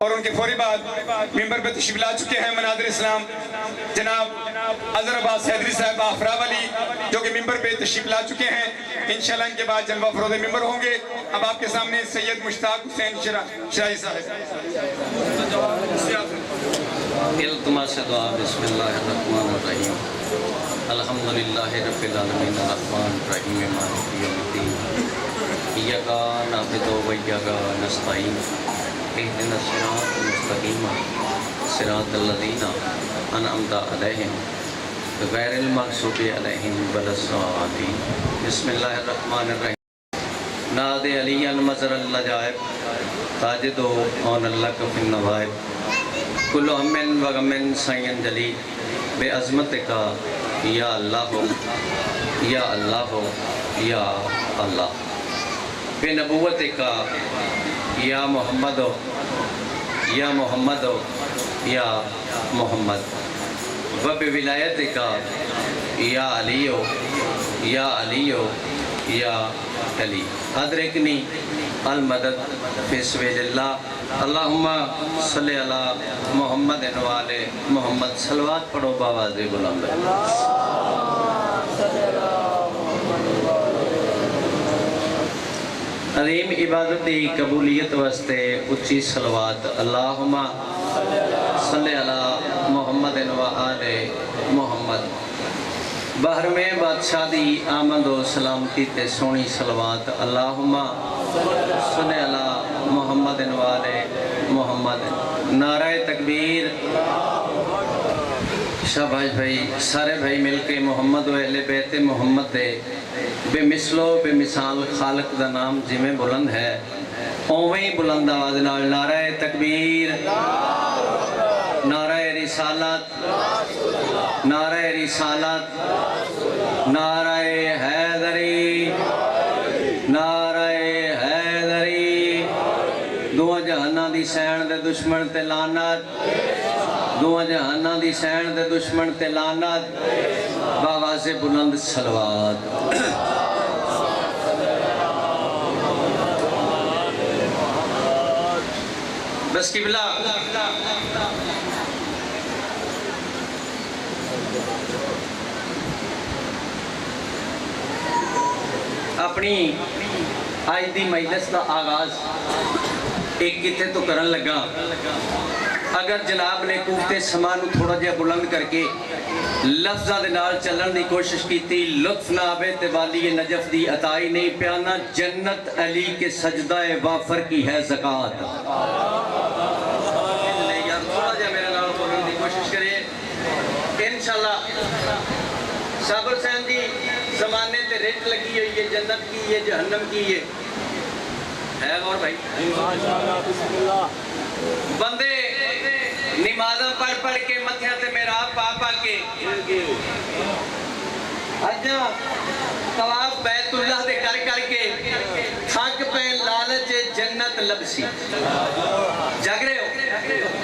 اور ان کے فوری بعد ممبر پہ تشریف لا چکے ہیں مناظر اسلام جناب اظہر عباس حیدری صاحب آفرا والی، جو کہ ممبر پہ تشریف لا چکے ہیں۔ انشاءاللہ ان کے بعد جلوہ فروز ممبر ہوں گے۔ اب آپ کے سامنے سید مشتاق حسین شرائی صاحب۔ التماس دعا بسم اللہ الرحمن الرحیم الحمدللہ رب العالمین الرحمن الرحیم مالک یوم الدین ایاک نعبد و ایاک نستعین اہدنا الصراط المستقیم صراط الذین انعمت علیہم غیر المغضوب علیہم ولا الضالین۔ بسم اللہ الرحمن الرحیم ناد علی مظہر العجائب تاجد اون اللہ فی النوائب کل ہم و غم سعین جلی بے عظمت کا یا اللہ ہو یا اللہ ہو یا اللہ، بے نبوت کا یا محمد ہو یا محمد ہو یا محمد، و بے ولایت کا یا علی ہو یا علی ہو یا علی، ادرکنی المدد فی سبیل اللہ۔ اللہم صلی علی محمد وآل محمد۔ صلوات پڑھو باواز بلند۔ عظیم عبادتی قبولیت واسطے اچھی صلوات۔ اللہم صلی علی محمد وآل محمد۔ بحر میں بادشاہ دی آمد و سلامتی تے سونی صلوات۔ اللہم صلی علی محمد وآل محمد۔ نعرہ تکبیر۔ شاباش بھائی، سارے بھائی مل کے محمد و اہل بیت محمد دے بے مثل و بے مثال خالق دا نام جی میں بلند ہے، اوہیں بلند آواز نال نعرہ تکبیر، نعرہ رسالت، نعرہ رسالت، نعرہ حیدری، نعرہ حیدری۔ دو جہاناں دی سین دے دشمن تے لعنت، دو جہاناں دی سین دے دشمن تے لعنت، باواز بلند صلوات۔ بس قبلہ اپنی آج دی مجلس دا آغاز ایک کتے تو کرن لگا۔ اگر جناب نے کوفتے سمانو تھوڑا جہا بلند کر کے لفظہ دے نال چلن دی کوشش کی تھی، لطف نہ آبے تے والی نجف دی عطائی نہیں پیانا، جنت علی کے سجدہ وافر کی ہے زکاة۔ تھوڑا جہا میرے نال بلند دی کوشش کرے انشاءاللہ۔ صابر سین جی زمانے تے ریٹ لگی ہوئی ہے، جنت کی ہے جہنم کی ہے غور بھائی؟ بندے نمازہ پڑھ پڑھ کے متھیاں تے میرا پا پا کے اجا طواف بیت اللہ دے کر کر کے تھک پہ لالچ جنت لبسی۔ جاگ رہے ہو؟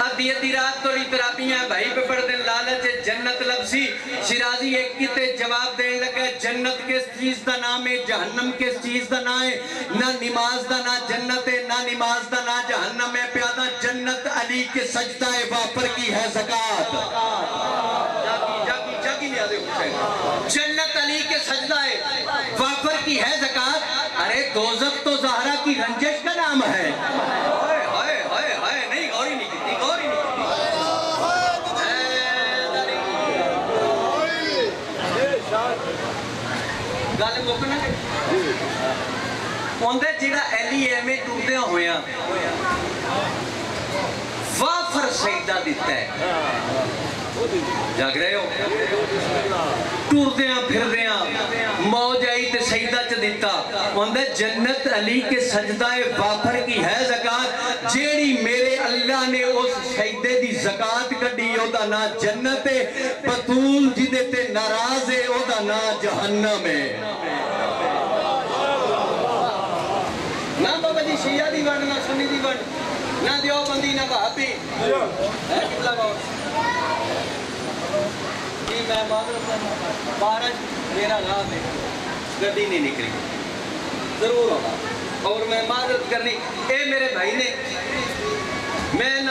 ادھی رات توڑی ترابیاں بھائی پہ پڑھ دیں لالچ جنت لبسی۔ شیرازی ایک کتے جواب دیں لگا، جنت کس چیز دا نام ہے، جہنم کس چیز دا نام ہے؟ نہ نماز دا نہ جنت ہے، نہ نماز دا نہ جہنم ہے، پیادہ جنت علی کے سجدہ وافر کی ہے زکاة۔ جاگی لیا دے حسین، جنت علی کے سجدہ وافر کی ہے زکاة۔ ارے دوزخ تو زہرہ کی رنجش کا نام ہے۔ نہیں غوری نہیں کیتی، غوری نہیں کیتی۔ گل مکنا اوندے جڑا ایلی ایمیں ٹوٹدیاں ہویاں وافر سجدہ دیتا ہے۔ جاگ رہے ہو؟ ٹوردیاں پھردیاں موج آئی تے سجدہ چ دیتا، اوندے جنت علی کے سجدہ وافر کی ہے زکاة۔ جیڑی میرے اللہ نے اس سجدے دی زکاة کڈی او دا نا جنت ہے، بطول جدے تے ناراض ہے او دا نا جہنم ہے۔ نہ بابا جی شیعہ دی ونڈ، نہ سنی دی ونڈ، نہ دیوبندی نہ وہابی، ہے قبلہ باور جی میں معذرت بارش میرا نام ہے، گڈی نہیں نکلی ضرور ہوگا اور میں معذرت کرنی۔ اے میرے بھائی نے میں نہ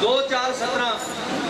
2-4-17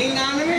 99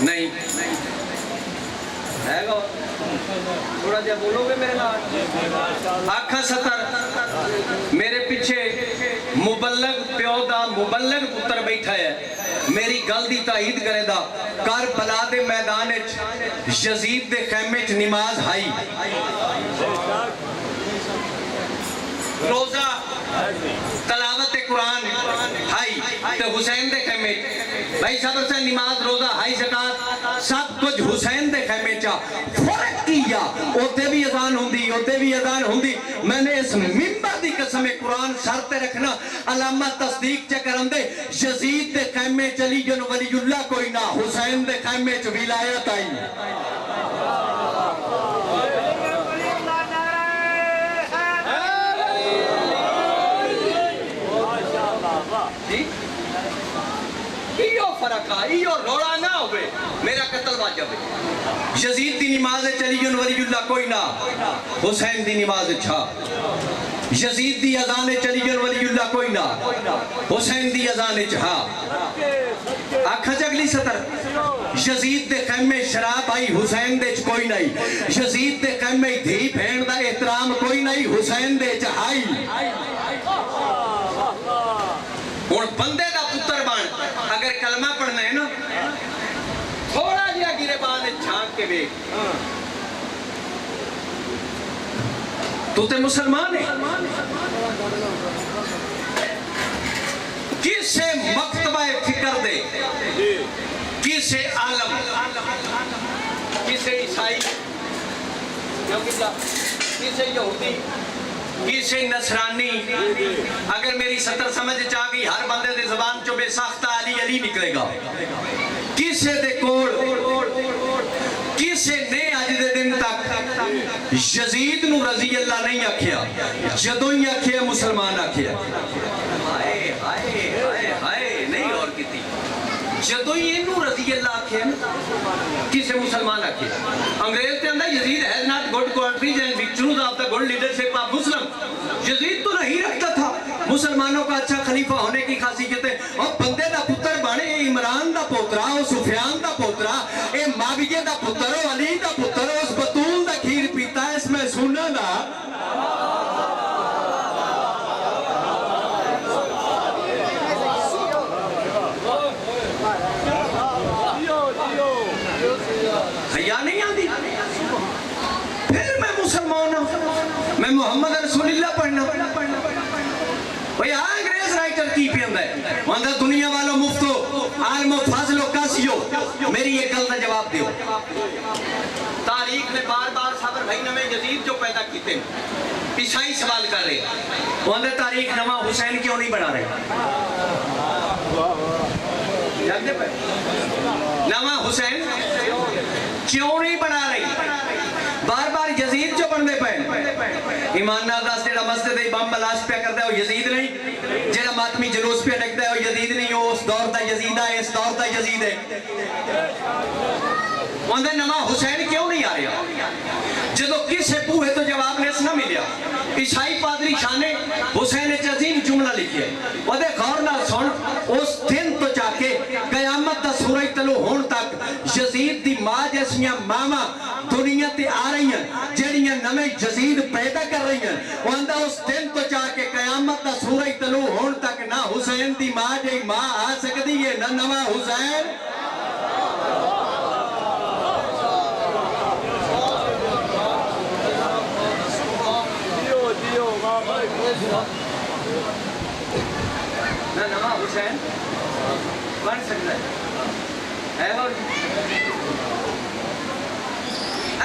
نہیں ہے گا تھوڑا جا بولو گے میرے نال آکھا ستر میرے پیچھے مبلغ پیو دا مبلغ پتر بیٹھا ہے میری گل دی تائید کرے دا کربلا دے میدان وچ یزید دے خیمے وچ نماز ہائی روزہ تلاوت قرآن ہائی تے حسین دے خیمے بھائی صبر سے نماز روزہ ہائی زکات سب کچھ حسین دے خیمے چا فرق کیا اوتے بھی اذان ہوندی اوتے بھی اذان ہوندی میں نے اس ممبر دی قسم قرآن سر تے رکھنا علامہ تصدیق چ کرن دے یزید دے خیمے چلی جن ولی اللہ کوئی نہ حسین دے خیمے چ ولایت آئی فرق آئی اور روڑا نہ ہوئے میرا قتل واجب ہے یزید دی نماز چلی جن ولی اللہ کوئی نہ حسین دی نماز چھا یزید دی اذان چلی جن ولی اللہ کوئی نہ حسین دی اذان چھا آکھا جگلی سطر یزید دے خیمے شراب آئی حسین دے چ کوئی نہیں یزید دے خیمے دھی بھین دا احترام کوئی نہیں حسین دے چاہائی اور بندے دا پتر بان اگر کلمہ پڑھنا ہے نا تھوڑا جیا گرے بان جھانک کے بے تو تے مسلمان ہے کسے مکتبہ فکر دے کسے عالم کسے عیسائی کسے یہودی کسے نصرانی اگر میری سطر سمجھ چاہ گئی ہر بندے دے زبان چو بے ساختہ علی علی نکلے گا کسے دے کوڑ کسے نے آج دے دن تک یزید نو رضی اللہ نہیں آکھیا جدوں ہی آکھیا مسلمان آکھیا ہائے ہائے ہائے ہائے نہیں اور کتی جدوں ہی انہوں رضی اللہ آکھیا کسے مسلمان آکھیا انگریز تے اندر یزید has not good countries and victories of the good leadership of Muslim یزید تو نہیں رکھتا تھا مسلمانوں کا اچھا خلیفہ ہونے کی خاصیت ہے اور بندے دا پتر بانے اے عمران دا پوترا او سفیان دا پوترا اے معاویہ دا پتر او علی دا پتر اس بطول دا کھیر پیتا ہے اس میں سننا دا حیا نہیں آدھی پھر میں مسلمان ہوں میں محمد رسول اللہ پڑھنا بھئی انگریز رائٹر کی پیندہ ہے وہاں دنیا والوں مفتو عالم و فاضل و قاسیو میری یہ گل دا جواب دیو تاریخ نے بار بار صبر بھائی نمیں یزید جو پیدا کیتے عیسائی سوال کر رہے وہاں تاریخ نواں حسین کیوں نہیں بنا رہے جانتے پہ نواں حسین کیوں نہیں بنا رہی بار بار یزید جو بندے پہ ایمان ناداس جیڑا مسجد امام بلاش پہ کرتا ہے وہ یزید نہیں جیڑا ماتمی جلوس پہ رکھتا ہے وہ یزید نہیں وہ اس دور دا یزید ہے اس دور دا یزید ہے وہاں نواں حسین کیوں نہیں آ رہا جدو کس پوہے تو جواب نیس نہ ملیا عیسائی پادری شانے حسین عظیم جملہ لکھیا وہ دے غور نہ سن اس دن تو جا کے قیامت دا سورج تلو ہون تک یزید دی ماں جیسیاں ماما دنیا تے آ رہی ہیں جیڑیاں نمیں یزید پیدا کر رہی ہیں وہاں اس دن تو جا کے قیامت دا سورج تلو ہون تک نہ حسین دی ماں جی ماں آ سکتی ہے نہ نواں حسین نہ نواں حسین بن سکتا ہے اور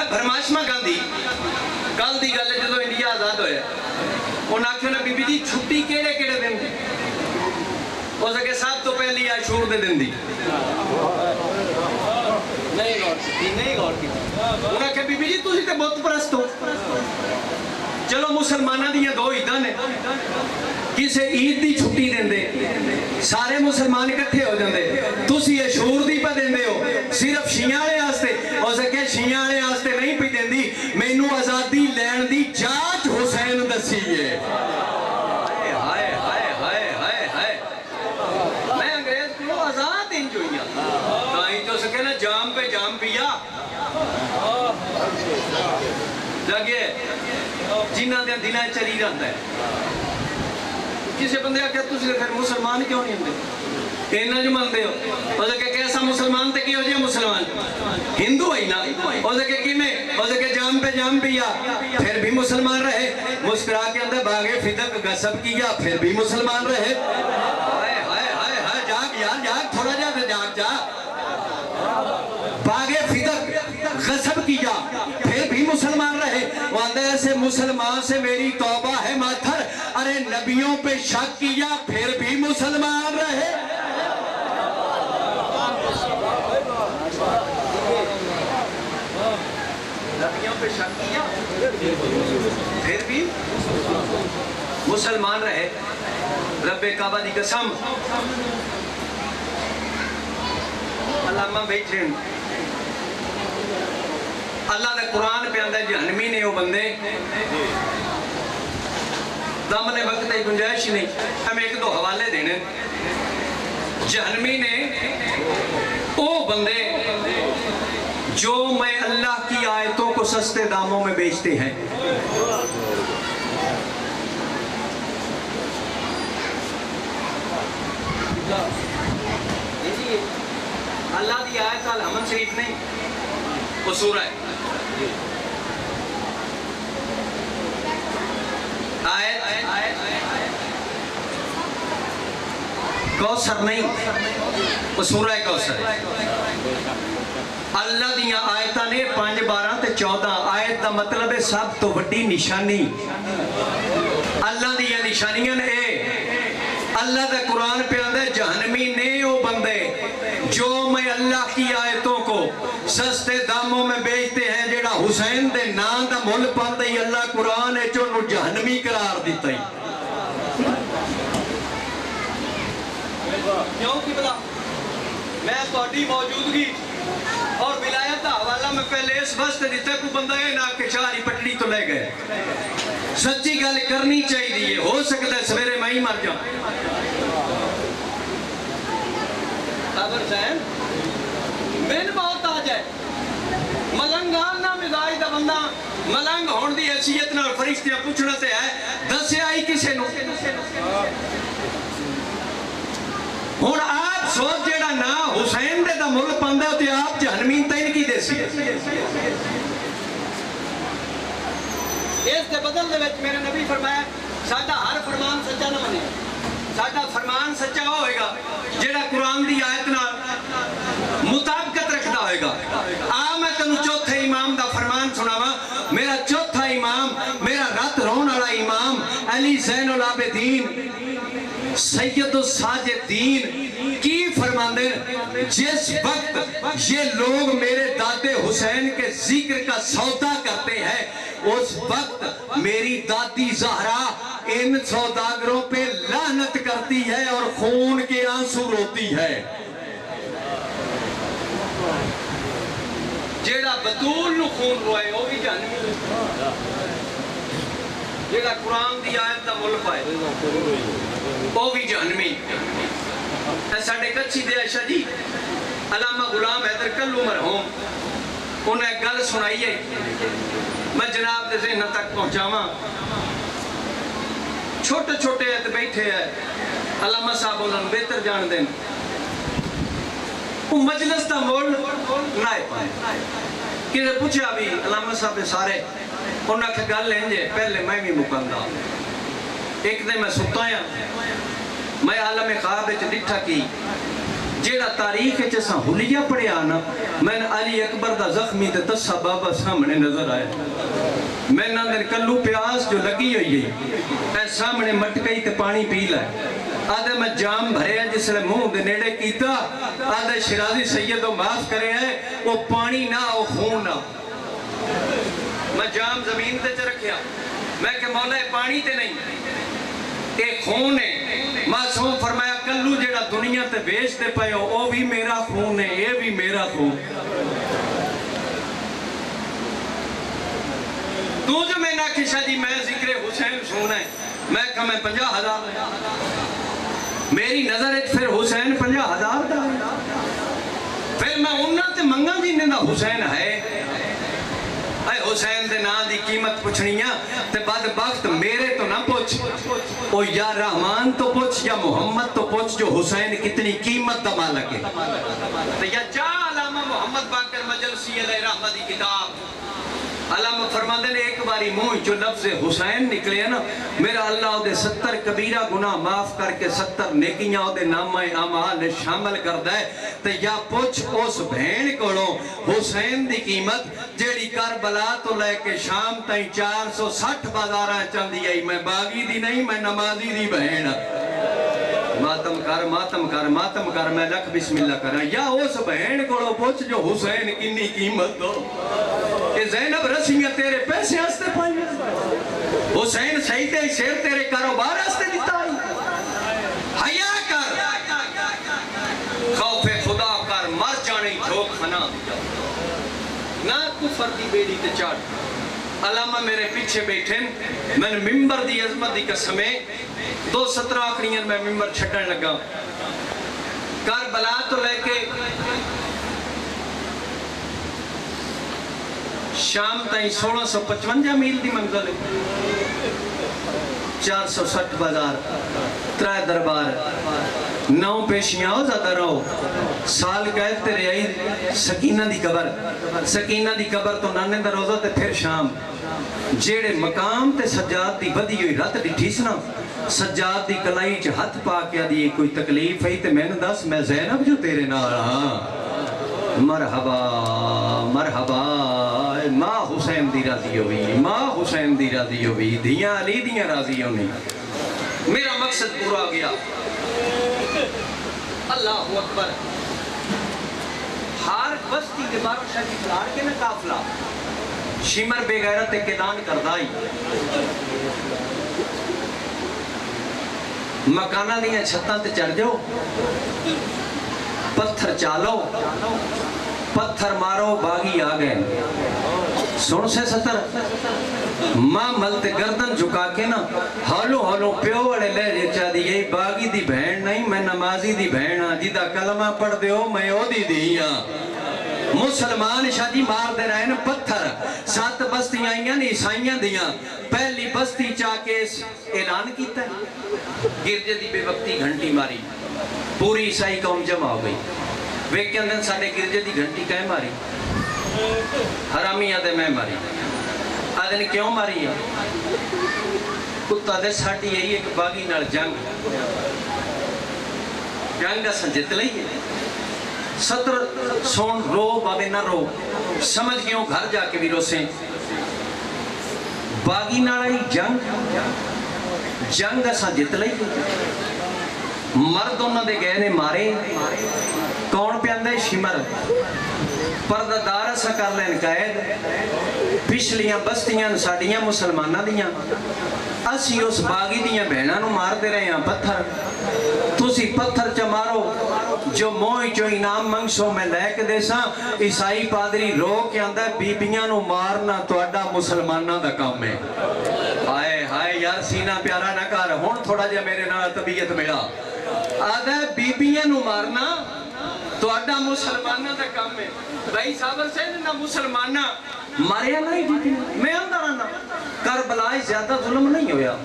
بھرماشما گاندھی کل دی گل جدو انڈیا آزاد ہویا انہاں آکھیا نا بی بی جی چھٹی کیڑے کیڑے دن دی ہو سکے سب تو پہلی عاشور دے دن دی نہیں غور کی انہاں آکھیا بی بی جی تسی تے بت پرست ہو چلو مسلمانہ دیاں دو عیداں نے کسے عید دی چھٹی دیں دے سارے مسلمان اکٹھے ہو جاندے تسی عاشور دی پہ دیں دے ہو صرف شیعہ آستے ہو سکے شیعہ آستے نہیں پہ دیں دی مینو آزادی لین دی جاچ حسین دسی ہے ہائے ہائے ہائے ہائے ہائے میں انگریز کو آزاد انجوئیاں کہیں جو سکے آگے نا جام پہ جام پیا لگے جنہ دیا دنہ چلی رہتا ہے کسی بندے آکے تُسی پھر مسلمان کیوں نہیں ہوندے اینا جو مندے ہو وہ کہ کیسا مسلمان تے کی ہو جائے مسلمان ہندو ہے نا وہ کہ کیمیں وہ کہ جام پہ جام پیا پھر بھی مسلمان رہے مسکرا کے اندر بھاگے فدق غصب کیا پھر بھی مسلمان رہے جاگ یار جاگ تھوڑا جاگ جا باغے فدق غصب کیا پھر بھی مسلمان رہے وہ اندر سے مسلمان سے میری توبہ ہے ماتھر ارے نبیوں پہ شک کیا پھر بھی مسلمان رہے نبیوں پہ شک کیا پھر بھی مسلمان رہے رب کعبہ دی قسم علامہ بیٹھے اللہ دے قرآن پہ اندر جہنمی نے وہ بندے دم نے وقت ایک گنجائش ہی نہیں ہم ایک دو حوالے دینے جہنمی نے وہ بندے جو میں اللہ کی آیتوں کو سستے داموں میں بیچتے ہیں اللہ دی آیت الحمد شریف نہیں وہ سورہ ہے کوثر نہیں وہ سورہ کوثر ہے اللہ دیاں آیتاں نے 5 12 تے 14 آیت دا مطلب ہے سب تو بڑی نشانی اللہ دیاں نشانیاں نے اللہ دا قرآن پہ آدھا ہے جہنمی نے وہ بندے جو میں اللہ کی آیتوں کو سستے داموں میں بیچتے ہیں جیڑا حسین دے نام دا مل پاندے ہی اللہ قرآن ہے جو انہوں جہنمی قرار دیتا ہی کیوں کی بلا میں توڑی موجودگی اور ولایت دا حوالہ میں پہلے اس وقت دیتا ہے کوئی بندہ ہے نا کہ چاری پٹڑی تو لے گئے سچی گل کرنی چاہیے ہو سکتا ہے سویرے میں ہی مر جاؤں صابر حسین من بہت آ جائے ملنگان نہ مزاج دا بندہ ملنگ ہون دی حیثیت نہ فرشتیاں پوچھنا سے ہے دسے آئی کسے نو ہون آپ سوچ جیڑا نا حسین دے دا ملک پاندہ ہوتی آپ جہنمین تین کی دے سی اس دے بدل دے وچ میرے نبی فرمایا سادہ ہر فرمان سچا نہ منے سادہ فرمان سچا ہوئے گا جیڑا قرآن دی آیت نہ مطابقت رکھتا ہوئے گا میں تنو چوتھے امام دا فرمان سناوا میرا چوتھا امام میرا رات رون والا امام علی زین العابدین سید الساجدین کی فرماندے جس وقت یہ لوگ میرے دادے حسین کے ذکر کا سودا کرتے ہیں اس وقت میری دادی زہرا ان سوداگروں پہ لعنت کرتی ہے اور خون کے آنسو روتی ہے جیڑا بطول نو خون روئے وہ بھی جہنمی جیڑا قرآن دی آیت دا مل پائے وہ بھی جہنمی ساڑھے کچھی دے عائشہ جی علامہ غلام حیدر کلو مرحوم انہیں گل سنائی ہے میں جناب دے ذہن تک پہنچاواں چھوٹے چھوٹے ایت بیٹھے ہیں علامہ صاحب انہوں بہتر جان دیں وہ مجلس دا مول نائے پائے کسے پوچھا بھی علامہ صاحب سارے انہوں نے گل لیں پہلے میں بھی مکندہ ایک دن میں ستا میں عالم خواب ڈٹھا کی جیڑا تاریخ چسا حلیہ پڑے آنا میں علی اکبر دا زخمی تے دسا بابا سامنے نظر آئے میں نہ دن کلو پیاس جو لگی ہوئی ہے اے سامنے مٹکئی تے پانی پی لائے آدھے میں جام بھرے ہیں جس لئے منہ دے نیڑے کیتا آدھے شرازی سیدو معاف کرے ہیں وہ پانی نہ وہ خون نہ میں جام زمین تے چ رکھیا میں کہ مولا پانی تے نہیں ایک خون ہے معصوم فرمایا کلو جیڑا دنیا تے بیچتے پائے ہو وہ بھی میرا خون ہے یہ بھی میرا خون تو جو میں نہ کشا جی میں ذکر حسین سونا ہے میں کہا میں 50,000 میری نظر ہے پھر حسین 50,000 پھر میں انہوں تے منگا جینے دا حسین ہے اے حسین دے نا دی قیمت پوچھنیاں تے بدبخت میرے تو نہ پوچھ او یا رحمان تو پوچھ یا محمد تو پوچھ جو حسین کتنی قیمت دا مالک ہے تے یا جا علامہ محمد باقر مجلسی علیہ رحمہ دی کتاب علامہ فرماندے نے ایک باری منہ جو لفظ حسین نکلے نا میرا اللہ دے 70 کبیرہ گناہ معاف کر کے 70 نیکیاں دے نامہ اعمال شامل کر دے تے یا پوچھ اس بہن کولوں حسین دی قیمت جیڑی کربلا تو لے کے شام تائیں 460 بازاراں چندی آئی میں باغی دی نہیں میں نمازی دی بہن ماتم کر ماتم کر ماتم کر میں لکھ بسم اللہ کرا یا اس بہن کولوں پوچھ جو حسین کنی قیمت دو کہ زینب رسیاں تیرے پیسے ہستے پائی حسین سیدے شیر تیرے کاروبار ہستے دیتا آئی حیا کر خوف خدا کر مر جانے جھوک خنا دیا نہ کفر دی بیڑی تے چاٹ علامہ میرے پیچھے بیٹھیں میں نے ممبر دی عظمت دی قسمیں 2:17 آخریاں میں ممبر چھٹن لگا کربلا تو لے کے شام تائیں 1655 میل دی منزل 460 بازار 3 دربار 9 پیشیاں ہو زیادہ رہو سال قید تے رہی سکینہ دی قبر تو نانے دا روزہ تے پھر شام جیڑے مقام تے سجاد دی بدی ہوئی رات ڈٹھی سنا سجاد دی کلائی چ ہتھ پا کے دی کوئی تکلیف ہے تے میں نے دس میں زینب جو تیرے نال ہاں مرحبا مرحبا ماں حسین دی راضی ہوئی ماں حسین دی راضی ہوئی دھیاں علی دیاں راضی ہوئی میرا مقصد پورا گیا اللہ اکبر ہر بستی کے بارو شاہی فلار کے نا کافلہ شمر بے غیرت اقدان کردائی مکانہ دیاں چھتاں تے چڑھ جاؤ پتھر چالو پتھر مارو باغی آگئے سن سے 70 ماں ملتے گردن جھکا کے نا ہالو ہالو پیو وڑے لے جے چاہ دی یہی باغی دی بہن نہیں میں نمازی دی بہن ہاں جیدہ کلمہ پڑھ دے ہو میں او دی دی ہاں مسلمان شادی مار دے رہے ہیں پتھر 7 بستیاں آئیاں عیسائیاں دیاں پہلی بستی چاہ کے اعلان کیتا ہے گرجے دی بے وقتی گھنٹی ماری پوری عیسائی قوم جمع ہو گئی ویک کے اندر ساڑھے گرجے دی گھنٹی کہیں ماری حرامی آدھے میں ماری آدھے نے کیوں ماری ہے کتا دے ساڑھی یہی ایک باغی نال جنگ اساں جت لئی ہے 70 سون رو بابے نہ رو سمجھ گئے ہوں گھر جا کے بھی رو سے باغی نال جنگ اساں جت لئی مرد انہوں دے گئے نے مارے کون پہ اندھے شمر پردہ اسا کر لین قید پچھلیاں بستیاں ساڑیاں مسلمانہ دیاں اسی اس باغی دیاں بہناں نو مار دے رہے ہیں پتھر تُسی پتھر چا مارو جو موئی جو انعام منگسو میں لے کے دے ساں عیسائی پادری رو کے اندھے بیبیاں نو مارنا تو اڈا مسلمانہ دا کام ہے ہائے ہائے یار سینہ پیارا نہ کر ہون تھوڑا جا میرے نال طبیعت ملا آدھے بیبیاں نو مارنا تو اڈا مسلمانہ دا کام ہے بھائی صابر سے نہ مسلمانہ ماریا نہیں بیبیاں میں اندر آنا کربلائی زیادہ ظلم نہیں ہویا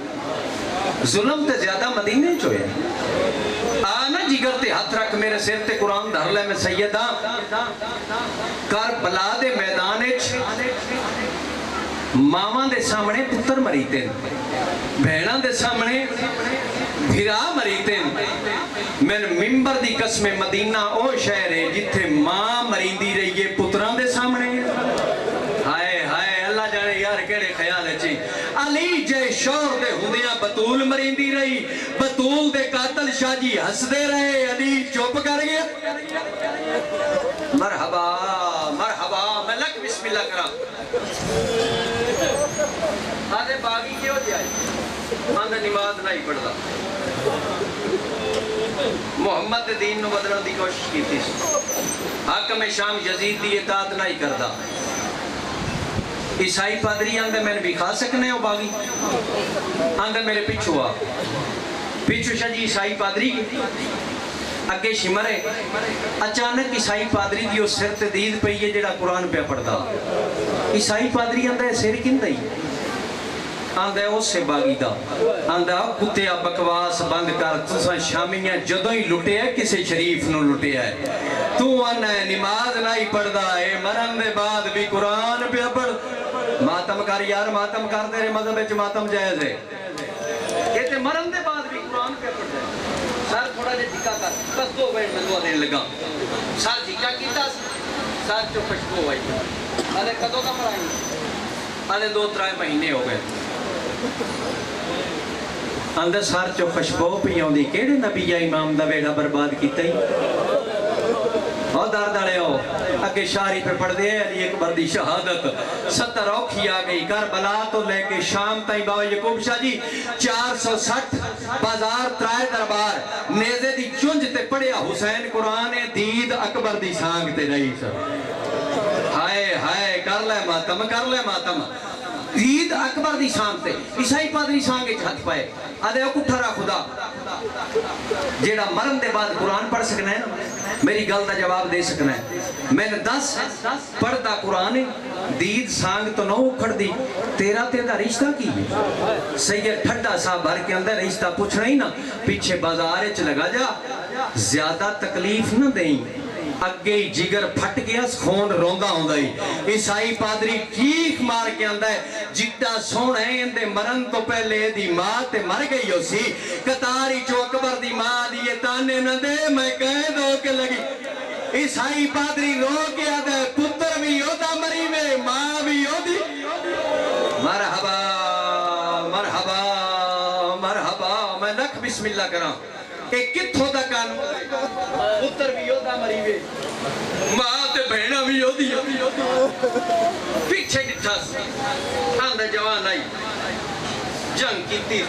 ظلم تے زیادہ مدینے چوئے آنا جگر تے ہاتھ رکھ میرے سیر تے قرآن دھر لے میں سیدہ کربلا دے میدانے ماما دے سامنے پتر مریتے بہنہ دے سامنے بھیرا مریتے میں ممبر دی قسم مدینہ او شہر ہے جتھے ماں مریندی رہی ہے پتران دے سامنے ہائے ہائے اللہ جانے یار کیڑے خیال ہے چی علی جے شور دے ہندیاں بطول مریندی رہی بطول دے قاتل شاہ جی ہس دے رہے علی چوپ کر گیا مرحبا مرحبا میں لک بسم اللہ کرا آدھے باغی کیوں جائے آدھے نماز نہیں پڑھتا محمد دین نو بدلن دی کوشش کی تھی حاکم شام یزید دی اطاعت نہیں کردا عیسائی پادری آندھے میں نے بھی کھا سکنے ہو باغی آندھے میرے پیچھو آ پیچھو شاہ جی عیسائی پادری اگے شمر ہے اچانک عیسائی پادری دی اس سر تے دید پئی ہے جڑا قرآن پہ پڑھدا عیسائی پادری آندا ہے سر کیندا ہی آندا ہے اس سے باغی دا آندا کتیا بکواس بند کر تساں شامیاں جدوں ہی لٹیا کسے شریف نو لٹیا ہے تو آنا ہے نماز نہیں پڑھدا ہے مرن دے بعد بھی قرآن پہ پڑھ ماتم کر یار ماتم کر تیرے مذہب وچ ماتم جائز ہے یہ تے مرن دے بعد بھی قرآن پہ پڑھدا ہے سر تھوڑا جے ٹھیکا کر بس 2 منٹ میں دعا دین لگا سر ٹھیکا کیتا سر چو خوشبو آئی ارے کدوں کا پڑھائی ارے 2-3 مہینے ہو گئے اندر سر چو خوشبو پی آندی کیڑے نبی یا امام دا بیڑا برباد کیتا ہی اور دردڑے ہو اگے شاعری پہ پڑھ دے علی اکبر دی شہادت 70 اوکھی آ گئی کربلا تو لے کے شام تائیں بابا یعقوب شاہ جی 460 بازار ترائے دربار نیزے دی چنج تے پڑھیا حسین قرآن دید اکبر دی سانگ تے رہی سر ہائے ہائے کر لے ماتم دید اکبر دی سانگ تے عیسائی پادری سانگ ایک ہاتھ پائے آدھے او کٹھرا خدا جیڑا مرن دے بعد قرآن پڑھ سکنا ہے نا میری گل دا جواب دے سکنا ہے میں نے 10 پڑھدا قرآن دید سانگ تو نو اکھڑ دی تیرا تیرا رشتہ کی سید ٹھڈا صاحب بھر کے اندر رشتہ پوچھنا ہی نا پیچھے بازار اچ لگا جا زیادہ تکلیف نہ دیں اگے ہی جگر پھٹ گیا خون روندا ہوندا ہی عیسائی پادری ٹھیک مار کے آندا ہے جٹا سونا ہے اندے مرن تو پہلے دی ماں تے مر گئی ہو سی قطاری چو اکبر دی ماں دی یہ تانے نہ دے میں قید ہو کے لگی عیسائی پادری رو کے آدھا ہے پتر بھی ہوتا مری میں ماں بھی ہوتی مرحبا مرحبا مرحبا میں لکھ بسم اللہ کراں ایک کتھو دا قانون پتر بھی ہوتا مری وے ماں تے بہنہ بھی ہوتی پیچھے ڈٹھا آندہ جوان آئی جنگ کی تیر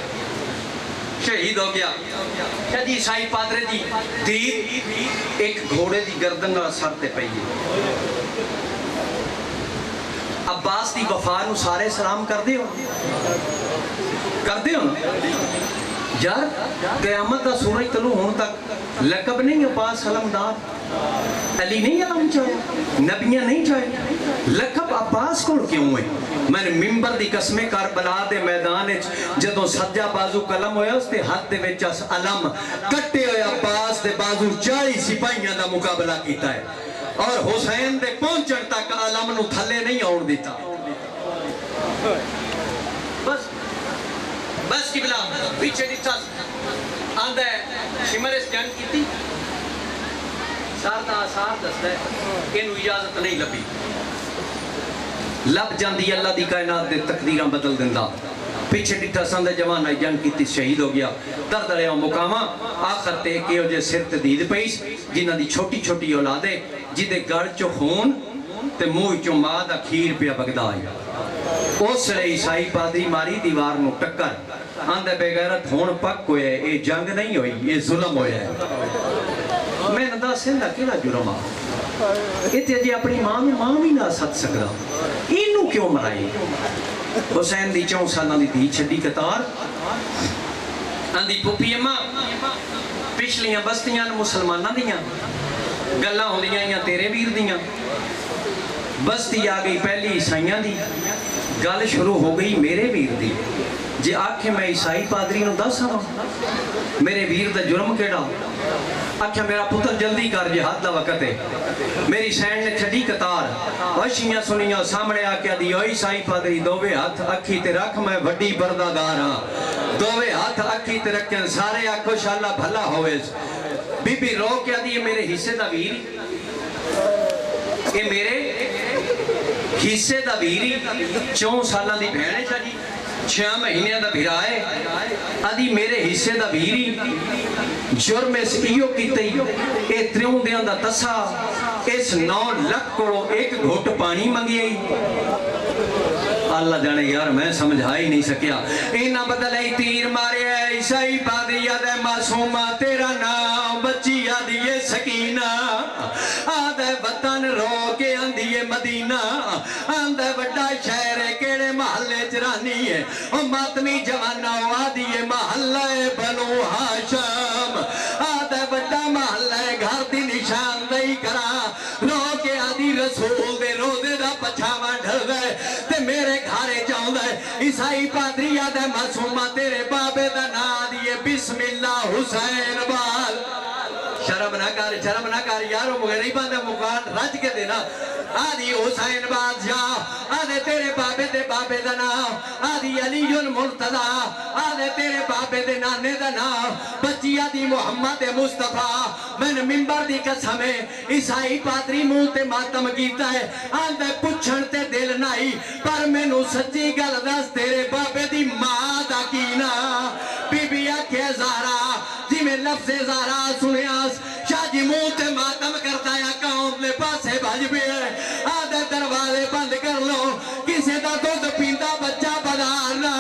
شہید ہو گیا شدی عیسائی پادرے دی دید ایک گھوڑے دی گردن اور سر تے پئی عباس دی وفا نو سارے سلام کر دیو یار قیامت دا سورج طلوع ہون تک لقب نہیں عباس علمدار علی نہیں علم چاہے نبیاں نہیں چاہے لقب عباس کو کیوں ہوئے میں نے ممبر دی قسمیں کربلا دے میدان جدوں سجا بازو قلم ہویا اس تے ہاتھ دے وچ علم کٹے ہوئے عباس دے بازو 40 سپاہیاں دا مقابلہ کیتا ہے اور حسین دے پہنچن تک علم نو تھلے نہیں آن دیتا بس کی بلا پیچھے ڈٹھا آندہ ہے شمر اس جنگ کی تھی سارتا آثار دستا ہے انہوں اجازت نہیں لبی لب جاندی اللہ دی کائنات دے تقدیران بدل دندہ پیچھے ڈٹھا ساندہ جوان آئی جنگ کی تھی شہید ہو گیا درد رہے ہوں مقامہ آخر تے کہ ہو جے سر تدید پیس جنہ دی چھوٹی چھوٹی اولادے جدے گڑ چو خون تے موہ چو مادہ کھیر پیا بگدہ آئی اس لئے عیسائی پادری ماری دیوار نو ٹکر آندھے بے غیرت ہون پک ہوئے اے جنگ نہیں ہوئی یہ ظلم ہویا ہے میں ندہ سندہ کیڑا جرم آ اتے جی اپنی ماں بھی نہ ست سکتا انہوں کیوں مرائی حسین دی 4 سالہ دی چھڑی قطار اندھی پوپی اماں پچھلیاں بستیاں مسلمانہ دیاں گلہ ہو دیاں یا تیرے ویر دیاں بستی آ گئی پہلی عیسائیاں دی گل شروع ہو گئی میرے ویر دی جی آکھے میں عیسائی پادری نو دس ہاں میرے ویر دا جرم کیڑا آکھے میرا پتر جلدی کر جہاد دا وقت ہے میری سینڈ نے چھڑی قطار وشیاں سنیاں سامنے آکے دی عیسائی پادری دووے ہاتھ اکھی تے رکھ میں وڈی بردادار ہاں دووے ہاتھ اکھی تے رکھیں سارے آکھو شاءاللہ بھلا ہوئے بی بی رو کیا دی میرے حصے دا ویر یہ میرے حصے دا ویری 4 سالہ دی بہنے چاہی 6 مہینے دا بھرائے آدھی میرے حصے دا ویری جرم اس ایو کی تی اے 3 دیاں دا تسا اس 9 لکھ کو ایک گھوٹ پانی منگی آئی اللہ جانے یار میں سمجھا ہی نہیں سکیا اینا بدلائی تیر مارے ہے عیسائی پادری آدھے معصومہ تیرا نام بچی آدھیے سکینہ آدھے وطن رو کے آندھیے مدینہ آدھے وڈا شہر کیڑے محلے چرانی ہے ماتمی جوانہ آدھیے محلہ بنو ہاشم آدھے وڈا محلہ لئی کرا رو کے آدھی رسول دے روزے دا پچھاوا ڈھل دے تے میرے گھارے جاؤں دے عیسائی پادری آدھے معصومہ تیرے بابے دا نا دیے بسم اللہ حسین بال شرم نہ کر یارو مجھے نہیں باندھا مکان رج کے دینا آدھی حسین بادشاہ آدھے تیرے بابے دے بابے دا نام آدھی علی المرتضی آدھے تیرے بابے دے نانے دا نام بچی آدھی محمد مصطفیٰ میں نے ممبر دی قسمیں عیسائی پادری منہ تے ماتم کیتا ہے آدھے پچھن تے دل نائی پر میں نو سچی گل دس تیرے بابے دی ماں دا کینا بی بی آکھے زہرا جی میں لفظ زہرا سنیاس شاہ جی منہ تے ماتم کرتا یا قوم لے پاسے بھج بھی ہے آدھے دروازے بند کر لو کسی دا دودھ پیندا بچہ بدار نہ